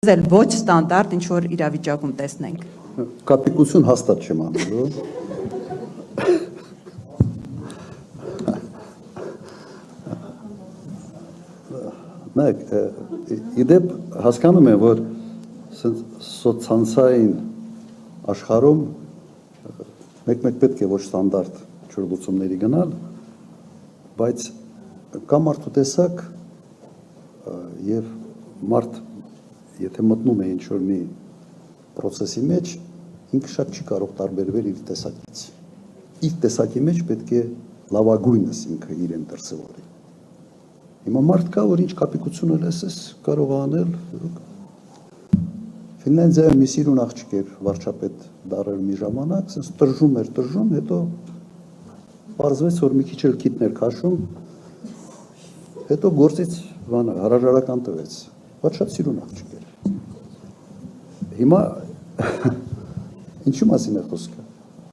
Ձեր ոչ ստանդարտ ինչ որ իրավիճակում տեսնենք։ Կապիկություն հաստատ չեմ անելու։ Նայեք, իդեպ հասկանում եմ, որ սոցցանցային աշխարհում մեկ-մեկ պետք է ոչ ստանդարտ չորլուծումների գնալ, բայց կա մարդու տեսակ եւ մարդ եթե մտնում է ինչ-որ մի պրոցեսի մեջ, ինքը շատ չի կարող տարբերվել իր տեսակից։ Իր տեսակի մեջ պետք է լավագույնս ինքը իրեն դրսևորի։ Հիմա մարդ կա, որ ինչ կապիկություն լսես կարող անել։ Ֆինլանդիայում մի սիրուն աղջիկ էր վարչապետ դարել մի ժամանակ, ասես տժժում, հետո պարզվեց, որ մի քիչ էլ քիթն էր քաշում, հետո գործից հրաժարական տվեց։ Բայց շատ սիրուն աղջիկ էր։ Հիմա ինչու մասին է խոսքը։